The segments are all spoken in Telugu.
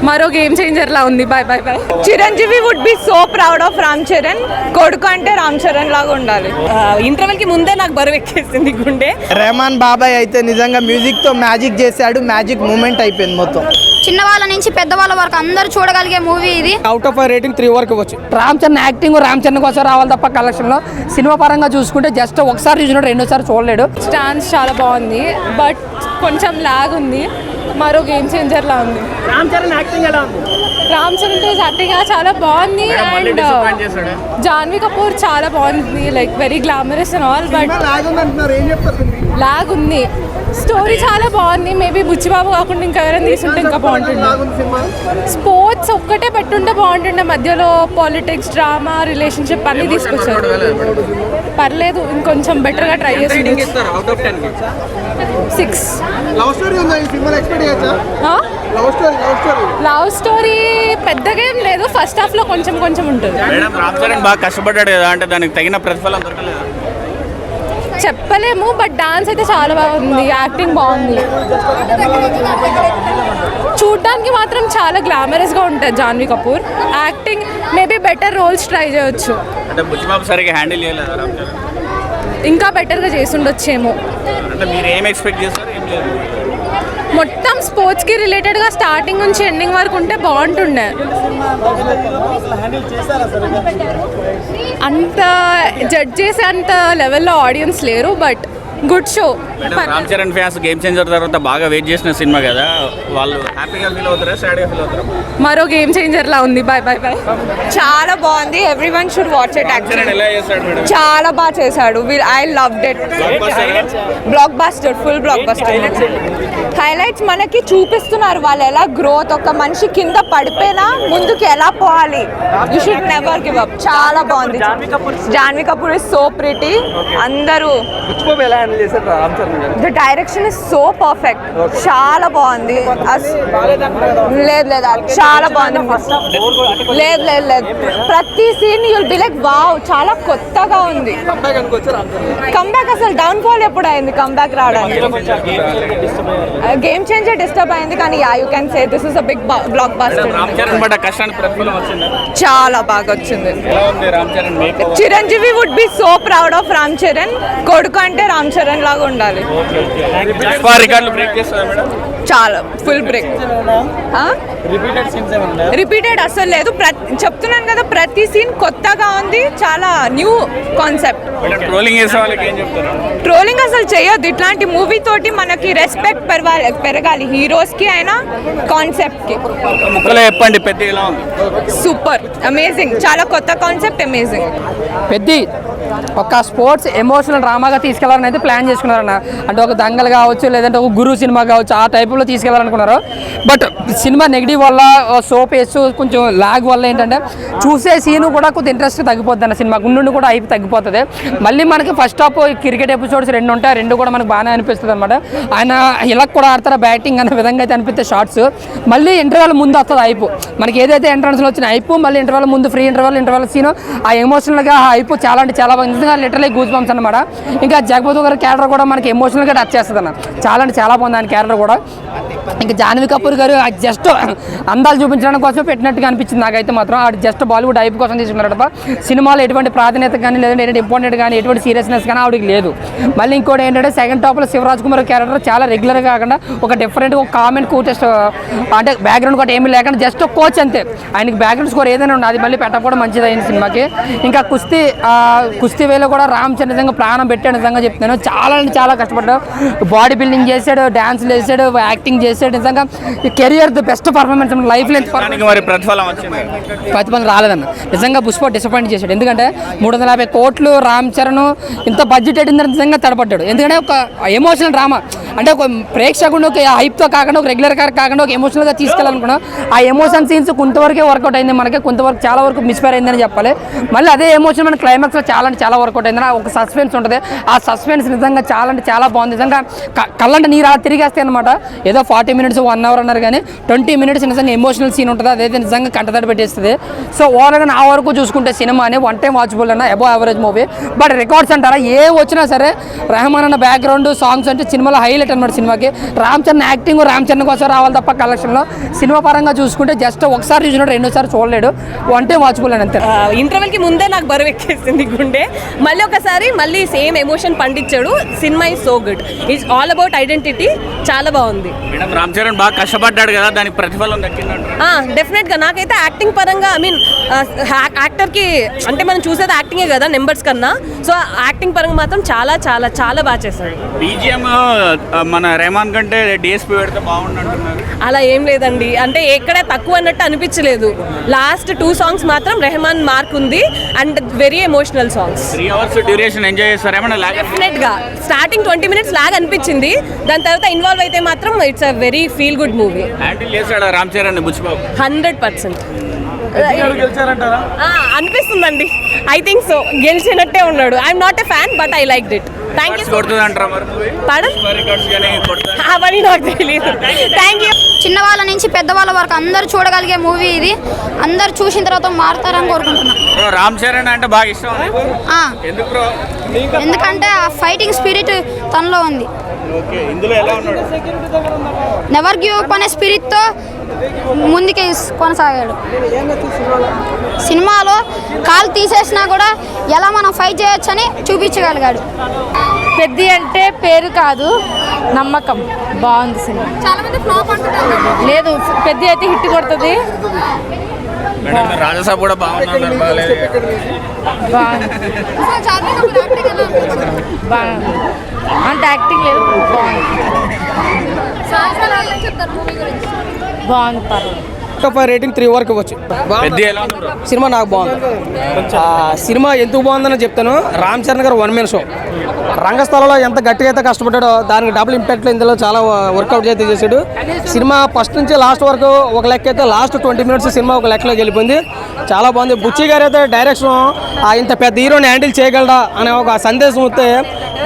మరో గేమ్ చేంజర్ లా ఉంది. Bye bye bye. Chiranjeevi would be so proud of Ram Charan. కొడుకు అంటే రామ్ చరణ్ లాగా ఉండాలి. ఇంటర్వెల్ కి ముందే నాకు బరువు ఎక్కేసింది గుండె. రెహమాన్ బాబాయ్ అయితే నిజంగా మ్యూజిక్ తో మ్యాజిక్ చేశాడు. మ్యాజిక్ మూమెంట్ అయిపోయింది మొత్తం. చిన్నవాళ్ళ నుంచి పెద్దవాళ్ళ వరకు అందరూ చూడగలిగే మూవీ ఇది. అవుట్ ఆఫ్ రేటింగ్ 3 వరకు వచ్చు. రామ్ చరణ్ యాక్టింగ్ రామ్ చరణ్ కోసం రావాలి తప్ప కలెక్షన్ లో సినిమా పరంగా చూసుకుంటే జస్ట్ ఒకసారి చూసినట్టు రెండోసారి చూడలేడు. డాన్స్ చాలా బాగుంది బట్ కొంచెం లాగ్ ఉంది. మరో గేమ్ చేంజర్ లా ఉంది. రామ్ చరణ్ యాక్టింగ్ ఎలా ఉంది? రామ్ చరణ్ యాక్టింగ్ చాలా బాగుంది అండ్ జాన్వీ కపూర్ చాలా బాగుంది. Like very glamorous and all but lag ఉంది. స్టోరీ చాలా బాగుంది. మేబీ బుచ్చిబాబు కాకుండా ఇంకా ఎవరైనా తీసుంటే ఇంకా బాగుంటుంది. స్పోర్ట్స్ ఒక్కటే పెట్టుంటే బాగుంటుండే. మధ్యలో పాలిటిక్స్, డ్రామా, రిలేషన్షిప్ అన్ని తీసుకొచ్చారు. పర్లేదు, ఇంకొంచెం బెటర్గా ట్రై చేస్తుంది. 6. లవ్ స్టోరీ పెద్దగా ఏం లేదు. ఫస్ట్ హాఫ్ లో కొంచెం కొంచెం ఉంటుంది. రామ్ చరణ్ బాగా కష్టపడ్డాడు కదా, అంటే దానికి తగిన ప్రతిఫలం దొరకలేదు చెప్పలేము. బట్ డాన్స్ అయితే చాలా బాగుంది. యాక్టింగ్ బాగుంది. చూడ్డానికి మాత్రం చాలా గ్లామరస్గా ఉంటుంది Janhvi Kapoor. Acting maybe better roles try చేయొచ్చు. అంటే బుచ్చిబాబు సరిగా హ్యాండిల్ చేయలేదు రామ్ చరణ్. ఇంకా బెటర్గా చేసి ఉండొచ్చేమో. అంటే మీరు ఏం ఎక్స్పెక్ట్ చేస్తారు? ఏం లేదు, మొత్తం స్పోర్ట్స్కి రిలేటెడ్గా స్టార్టింగ్ నుంచి ఎండింగ్ వరకు ఉంటే బాగుంటుండే. అంత జడ్జ్ చేసే అంత లెవెల్లో ఆడియన్స్ లేరు but good show. Ram Charan fans game changer తర్వాత బాగా వెయిట్ చేసిన సినిమా కదా, వాళ్ళు హ్యాపీగా ఫీల్ అవుతారా, సాడ్గా ఫీల్ అవుతారా? మరో గేమ్ చేంజర్ లా ఉంది. Bye bye by. చాలా బాగుంది. Everyone should watch it. చాలా బాగా చేశాడు. I loved it. Block buster, full block buster. Highlights మనకి చూపిస్తున్నారు వాళ్ళు ఎలా గ్రోత్. ఒక మనిషి కింద పడిపోయినా ముందుకు ఎలా పోవాలి. You should never give up. చాలా బాగుంది. Janhvi Kapoor is so pretty. అందరూ the direction is so perfect. చాలా బాగుంది. లేదు లేదు, చాలా బాగుంది. లేదు లేదు లేదు, ప్రతి scene you'll be like wow, చాలా కొత్తగా ఉంది. కమ్బ్యాక్ అసలు డౌన్ ఫాల్ ఎప్పుడు అయింది కమ్బ్యాక్ రావడానికి? గేమ్ చేంజర్ డిస్టర్బ్ అయింది కానీ yeah you can say this is a big blockbuster. చాలా బాగా వచ్చింది. Chiranjeevi would be so proud of Ram Charan. కొడుకు అంటే రామ్ చరణ్ లాగా ఉండాలి. చాలా ఫుల్ బ్రేక్. రిపీటెడ్ అసలు లేదు. చెప్తున్నాను కదా, ప్రతి సీన్ కొత్తగా ఉంది. చాలా న్యూ కాన్సెప్ట్. ట్రోలింగ్ అసలు చేయొద్దు. ఇట్లాంటి మూవీ తోటి మనకి రెస్పెక్ట్ పెరగాలి, హీరోస్ కి అయినా కాన్సెప్ట్ కి. Super, amazing. చాలా కొత్త కాన్సెప్ట్, అమేజింగ్. పెద్ది ఒక స్పోర్ట్స్ ఎమోషనల్ డ్రామాగా తీసుకెళ్లాలని అయితే ప్లాన్ చేసుకున్నారన్న. అంటే ఒక దంగల్ కావచ్చు, లేదంటే ఒక గురు సినిమా కావచ్చు, ఆ టైపులో తీసుకెళ్లాలనుకున్నారు. బట్ సినిమా నెగిటివ్ వల్ల, సోప్ వేస్తూ కొంచెం లాగ్ వల్ల ఏంటంటే చూసే సీను కూడా కొంచెం ఇంట్రెస్ట్ తగ్గిపోద్ది అన్న. సినిమా గుండు కూడా అయిపోయి తగ్గిపోతుంది. మళ్ళీ మనకి ఫస్ట్ హాఫ్ క్రికెట్ ఎపిసోడ్స్ 2 ఉంటాయి. 2 కూడా మనకు బాగానే అనిపిస్తుంది అనమాట. ఆయన ఇలా కూడా ఆడతారా బ్యాటింగ్ అనే విధంగా అయితే అనిపిస్తే షార్ట్స్. మళ్ళీ ఇంటర్వెల్ ముందు వస్తుంది అయిపో. మనకి ఏదైతే ఎంట్రన్స్లో వచ్చిన అయిపో, మళ్ళీ ఇంటర్వెల్ ముందు ఫ్రీ ఇంటర్వెల్ సీను, ఆ ఎమోషనల్గా అయిపో చాలా అంటే చాలా బాగుంది. లిటరలీ గూస్ బంప్స్ అనమాట. ఇంకా జగపతి గారి క్యారెక్టర్ కూడా మనకి ఎమోషనల్గా టచ్ చేస్తుంది అన్న. చాలా అంటే చాలా బాగుంది ఆయన క్యారెక్టర్ కూడా. ఇంకా జాన్వీ కపూర్ గారు జస్ట్ అందాలు చూపించడానికి కోసం పెట్టినట్టుగా అనిపించింది నాకైతే మాత్రం. ఆడు జస్ట్ బాలీవుడ్ హైప్ కోసం తీసుకున్నాడు తప్ప సినిమాలో ఎటువంటి ప్రాధాన్యత కానీ, లేదంటే ఎటువంటి ఇంపార్టెంట్ కానీ, ఎటువంటి సీరియస్నెస్ కానీ ఆవిడకి లేదు. మళ్ళీ ఇంకోటి ఏంటంటే సెకండ్ టాప్లో శివరాజ్ కుమార్ క్యారెక్టర్ చాలా రెగ్యులర్గా కాకుండా ఒక డిఫరెంట్, ఒక కామెంట్ కూటెస్ట్, అంటే బ్యాక్గ్రౌండ్ కూడా ఏమీ లేకుండా జస్ట్ ఒక కోచ్ అంతే. ఆయనకి బ్యాక్గ్రౌండ్ స్కోర్ ఏదైనా ఉండదు, అది మళ్ళీ పెట్టకపోవడం మంచిది అయిన సినిమాకి. ఇంకా కుస్తీ వేలో కూడా రామ్ చరణ్ నిజంగా ప్రాణం పెట్టాడు. నిజంగా చెప్తున్నాను, చాలా అంటే చాలా కష్టపడ్డాడు. బాడీ బిల్డింగ్ చేశాడు, డాన్స్లు వేసాడు, యాక్టింగ్ చేశాడు. నిజంగా career the best performance life length ప్రతిఫలం రాలేదన్న. నిజంగా పుష్ప డిసప్పాయింట్ చేశాడు. ఎందుకంటే 350 కోట్లు రామ్ చరణ్ ఇంత బడ్జెట్ పెట్టిందని నిజంగా తడపడ్డాడు. ఎందుకంటే ఒక ఎమోషనల్ డ్రామా, అంటే ఒక ప్రేక్షకుడు ఒక హైప్తో కాకుండా, ఒక రెగ్యులర్ కాకుండా ఒక ఎమోషనల్గా తీసుకెళ్ళాలనుకున్నాం. ఆ ఎమోషన్ సీన్స్ కొంతవరకే వర్కౌట్ అయింది మనకి, కొంతవరకు చాలా వరకు మిస్ఫైర్ అయిందని చెప్పాలి. మళ్ళీ అదే ఎమోషన్ మన క్లైమాక్స్లో చాలా అంటే చాలా వర్కౌట్ అయింది. ఒక సస్పెన్స్ ఉంటుంది. ఆ సస్పెన్స్ నిజంగా చాలా అంటే చాలా బాగుంది. నిజంగా కళ్ళంటే నీరు అలా తిరిగేస్తాయి అనమాట. ఏదో 40 minutes 1 hour అన్నారు కానీ 20 minutes నిజంగా ఎమోషనల్ సీన్ ఉంటుంది. అదైతే నిజంగా కంటతడి పెట్టేస్తుంది. సో ఓవర్గా నా వరకు చూసుకుంటే సినిమా అని 1 time వాచబుల్ అన్న, above average movie. But records అంటారా ఏ వచ్చినా సరే రెహమాన్ అన్న బ్యాక్గ్రౌండ్ సాంగ్స్ అంటే సినిమాలో హైలైట్ హైలైట్ అనమాట సినిమాకి. రామ్ చరణ్ యాక్టింగ్ రామ్ చరణ్ కోసం రావాలి తప్ప కలెక్షన్లో సినిమా పరంగా చూసుకుంటే జస్ట్ ఒకసారి చూసినట్టు రెండోసారి చూడలేడు, వన్ టైం వాచ్బుల్ అంతే. ఇంటర్వెల్ కి ముందే నాకు బరువు ఎక్కేసింది గుండె. మళ్ళీ ఒకసారి మళ్ళీ సేమ్ ఎమోషన్ పండించాడు. Cinema is so good. It's all about identity. చాలా బాగుంది. మేడం రామ్ చరణ్ బాగా కష్టపడ్డాడు కదా, దానికి ప్రతిఫలం దక్కిందంట. డెఫినెట్ గా నాకైతే యాక్టింగ్ పరంగా ఐ మీన్ యాక్టర్ కి అంటే మనం చూసేది యాక్టింగే కదా నెంబర్స్ కన్నా. సో యాక్టింగ్ పరంగా మాత్రం చాలా చాలా చాలా బాగా చేశాడు. బీజిఎం మన రెహమాన్ కంటే డిఎస్పీ పెడితే బాగుండంటున్నారు. అలా ఏం లేదండి, అంటే ఎక్కడ తక్కువ అన్నట్టు అనిపించలేదు. లాస్ట్ 2 songs మాత్రం రెహమాన్ మార్క్ ఉంది and very emotional songs. 3 hours duration enjoy చేస్తారు ఏమన్నా? డెఫినెట్ గా స్టార్టింగ్ 20 minutes లాగా అనిపించింది, దాని తర్వాత ఇన్వాల్వ్ అయితే మాత్రం it's a very feel good movie. Handle చేశాడు రామ్ చరణ్ బుచ్చిబాబు 100%. అనిపిస్తుందండి. ఐ థింక్ సో, గెలిచినట్టే ఉన్నాడు. I'm not a fan but I like it. Thank you. అవన్నీ నాకు తెలియదు. Thank you. చిన్నవాళ్ళ నుంచి పెద్దవాళ్ళ వరకు అందరూ చూడగలిగే మూవీ ఇది. అందరూ చూసిన తర్వాత మారుతారని కోరుకుంటున్నాను. రామ్ చరణ్ అంటే బాగా ఇష్టం. ఎందుకంటే ఆ ఫైటింగ్ స్పిరిట్ తనలో ఉంది. నెవర్ గివ్ అప్ అనే స్పిరిట్తో ముందుకే కొనసాగాడు. సినిమాలో కాలు తీసేసినా కూడా ఎలా మనం ఫైట్ చేయొచ్చని చూపించగలిగాడు. పెద్ద అంటే పేరు కాదు, నమ్మకం. బాగుంది సినిమా. చాలా మంది ఫ్లాప్ అంటున్నారు. లేదు, పెద్ద అయితే హిట్ కొడుతుంది. రాజసాబ్ కూడా బాగుంది. అంటే యాక్టింగ్ లేదు, బాగుంది పర్లేదు. రేటింగ్ 3 వరకు ఇవ్వచ్చు. సినిమా నాకు బాగుంది. సినిమా ఎందుకు బాగుందని చెప్తాను. రామ్ చరణ్ గారు 1 man షో. రంగస్థలంలో ఎంత గట్టిగా అయితే కష్టపడ్డాడో దానికి డబుల్ ఇంపాక్ట్లో ఇందులో చాలా వర్కౌట్ అయితే చేశాడు. సినిమా ఫస్ట్ నుంచి లాస్ట్ వరకు ఒక లెక్క అయితే లాస్ట్ 20 minutes సినిమా ఒక లెక్కలోకి వెళ్ళిపోయింది. చాలా బాగుంది. బుచ్చి గారు అయితే డైరెక్షన్ ఇంత పెద్ద హీరోని హ్యాండిల్ చేయగలడా అనే ఒక సందేశం వస్తే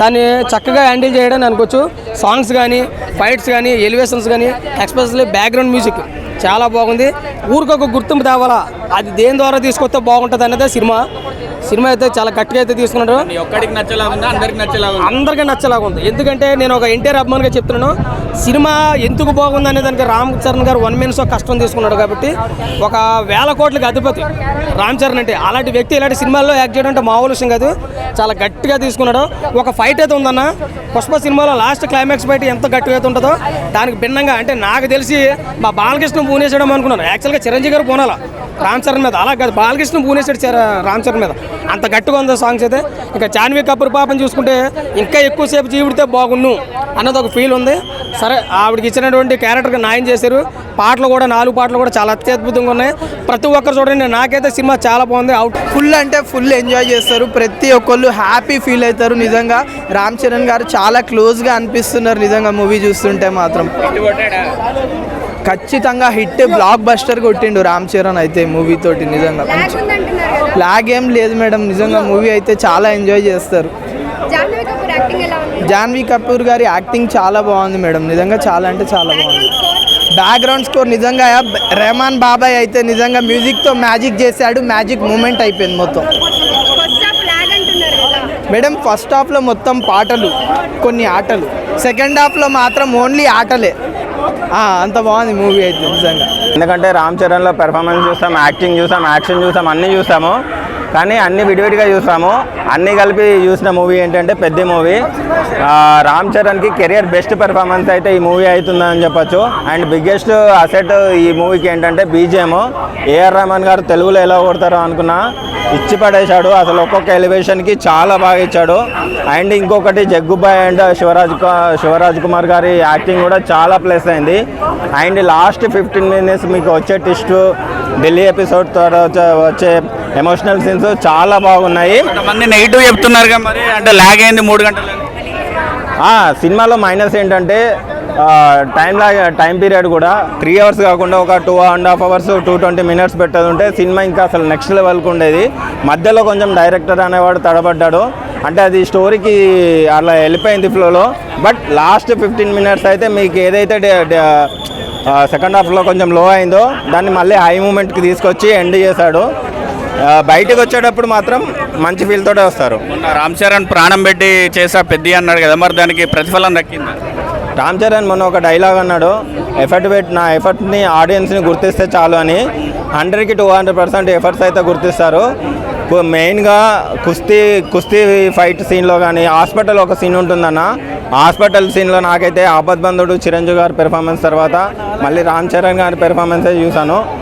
దాన్ని చక్కగా హ్యాండిల్ చేయడం అనుకోవచ్చు. సాంగ్స్ కానీ, ఫైట్స్ కానీ, ఎలివేషన్స్ కానీ, ఎక్స్పెషల్లీ బ్యాక్గ్రౌండ్ మ్యూజిక్ చాలా బాగుంది. ఊరికొక గుర్తింపు తేవాలా, అది దేని ద్వారా తీసుకొస్తే బాగుంటుంది అన్నదే సినిమా అయితే చాలా గట్టిగా అయితే తీసుకున్నాడు. అందరికీ నచ్చేలాగా ఉంది. ఎందుకంటే నేను ఒక ఎన్టీఆర్ అభిమానిగా చెప్తున్నాను. సినిమా ఎందుకు బాగుంది అనే దానికి రామ్ చరణ్ గారు 1 man షో కష్టం తీసుకున్నాడు కాబట్టి ఒక 1000 కోట్లకి అధిపతి రామ్ చరణ్ అంటే. అలాంటి వ్యక్తి ఇలాంటి సినిమాల్లో యాక్ట్ చేయడం అంటే మామూలు విషయం కాదు. చాలా గట్టిగా తీసుకున్నాడు. ఒక ఫైట్ అయితే ఉందన్న పుష్ప సినిమాలో లాస్ట్ క్లైమాక్స్ ఫైట్ ఎంత గట్టిగా అయితే ఉంటుందో దానికి భిన్నంగా, అంటే నాకు తెలిసి మా బాలకృష్ణ పూనేసాడేమో అనుకున్నాను. యాక్చువల్గా చిరంజీవి గారు పూనాల రామ్ చరణ్ మీద, అలా కాదు బాలకృష్ణ పూనేసాడు రామ్ చరణ్ మీద. అంత గట్టిగా ఉంది సాంగ్స్ అయితే. ఇంకా జాన్వీ కపూర్ పాపని చూసుకుంటే ఇంకా ఎక్కువసేపు జీవిడితే బాగుండు అన్నది ఒక ఫీల్ ఉంది. సరే, ఆవిడకి ఇచ్చినటువంటి క్యారెక్టర్కి న్యాయం చేశారు. పాటలు కూడా 4 పాటలు కూడా చాలా అత్యద్భుతంగా ఉన్నాయి. ప్రతి ఒక్కరు చూడండి. నాకైతే సినిమా చాలా బాగుంది. ఫుల్ అంటే ఫుల్ ఎంజాయ్ చేస్తారు. ప్రతి ఒక్కళ్ళు హ్యాపీ ఫీల్ అవుతారు. నిజంగా రామ్ చరణ్ గారు చాలా క్లోజ్గా అనిపిస్తున్నారు నిజంగా మూవీ చూస్తుంటే మాత్రం. ఖచ్చితంగా హిట్, బ్లాక్ బస్టర్ కొట్టిండు రామ్ చరణ్ అయితే మూవీ తోటి. నిజంగా లాగ్ ఏం లేదు మేడం. నిజంగా మూవీ అయితే చాలా ఎంజాయ్ చేస్తారు. జాన్వీ కపూర్ గారి యాక్టింగ్ చాలా బాగుంది మేడం. నిజంగా చాలా అంటే చాలా బాగుంది. బ్యాక్గ్రౌండ్ స్కోర్ నిజంగా రెహమాన్ బాబాయ్ అయితే నిజంగా మ్యూజిక్తో మ్యాజిక్ చేశాడు. మ్యాజిక్ మూమెంట్ అయిపోయింది మొత్తం మేడం. ఫస్ట్ హాఫ్లో మొత్తం పాటలు, కొన్ని ఆటలు. సెకండ్ హాఫ్లో మాత్రం ఓన్లీ ఆటలే. అంత బాగుంది మూవీ అయితే నిజంగా. ఎందుకంటే రామ్ చరణ్లో పెర్ఫార్మెన్స్ చూస్తాం, యాక్టింగ్ చూస్తాం, యాక్షన్ చూస్తాం, అన్నీ చూస్తాము. కానీ అన్ని విడివిడిగా చూస్తాము. అన్నీ కలిపి చూసిన మూవీ ఏంటంటే పెద్ద మూవీ. రామ్ చరణ్కి కెరియర్ బెస్ట్ పెర్ఫార్మెన్స్ అయితే ఈ మూవీ అవుతుందని చెప్పొచ్చు. అండ్ బిగ్గెస్ట్ అసెట్ ఈ మూవీకి ఏంటంటే బీజిఎం. ఏఆర్ రెహమాన్ గారు తెలుగులో ఎలా కొడతారో అనుకున్నా, ఇచ్చి పడేశాడు. అసలు ఒక్కొక్క ఎలివేషన్కి చాలా బాగా ఇచ్చాడు. అండ్ ఇంకొకటి జగ్గుబాయ్ అండ్ శివరాజ్ కుమార్ గారి యాక్టింగ్ కూడా చాలా ప్లస్ అయింది. అండ్ లాస్ట్ 15 minutes మీకు వచ్చే ట్విస్ట్, ఢిల్లీ ఎపిసోడ్ తర్వాత వచ్చే ఎమోషనల్ సీన్స్ చాలా బాగున్నాయి. కొంతమంది నెగిటివ్ చెప్తున్నారు మరి, అంటే లాగ్ అయింది 3 గంటలు. సినిమాలో మైనస్ ఏంటంటే టైం పీరియడ్ కూడా 3 hours కాకుండా ఒక 2.5 hours 220 minutes పెట్టేది ఉంటే సినిమా ఇంకా అసలు నెక్స్ట్ లెవెల్కి ఉండేది. మధ్యలో కొంచెం డైరెక్టర్ అనేవాడు తడబడ్డాడు. అంటే అది స్టోరీకి అలా వెళ్ళిపోయింది ఫ్లోలో. బట్ లాస్ట్ 15 minutes అయితే మీకు ఏదైతే సెకండ్ హాఫ్లో కొంచెం లో అయిందో దాన్ని మళ్ళీ హై మూమెంట్కి తీసుకొచ్చి ఎండ్ చేశాడు. బయటకు వచ్చేటప్పుడు మాత్రం మంచి ఫీల్ తోటే వస్తారు. రామ్ చరణ్ ప్రాణం పెట్టి చేసా పెద్ద అన్నాడు కదా, మరి దానికి ప్రతిఫలం దక్కిందా? రామ్ చరణ్ మొన్న ఒక డైలాగ్ అన్నాడు, నా ఎఫర్ట్ని ఆడియన్స్ని గుర్తిస్తే చాలు అని. 100కి 200% ఎఫర్ట్స్ అయితే గుర్తిస్తారు. మెయిన్గా కుస్తీ ఫైట్ సీన్లో కానీ హాస్పిటల్ ఒక సీన్ ఉంటుందన్న, హాస్పిటల్ సీన్లో నాకైతే ఆపద్బంధుడు చిరంజీవి గారి పెర్ఫార్మెన్స్ తర్వాత మళ్ళీ రామ్ చరణ్ గారి పెర్ఫార్మెన్సే చూశాను.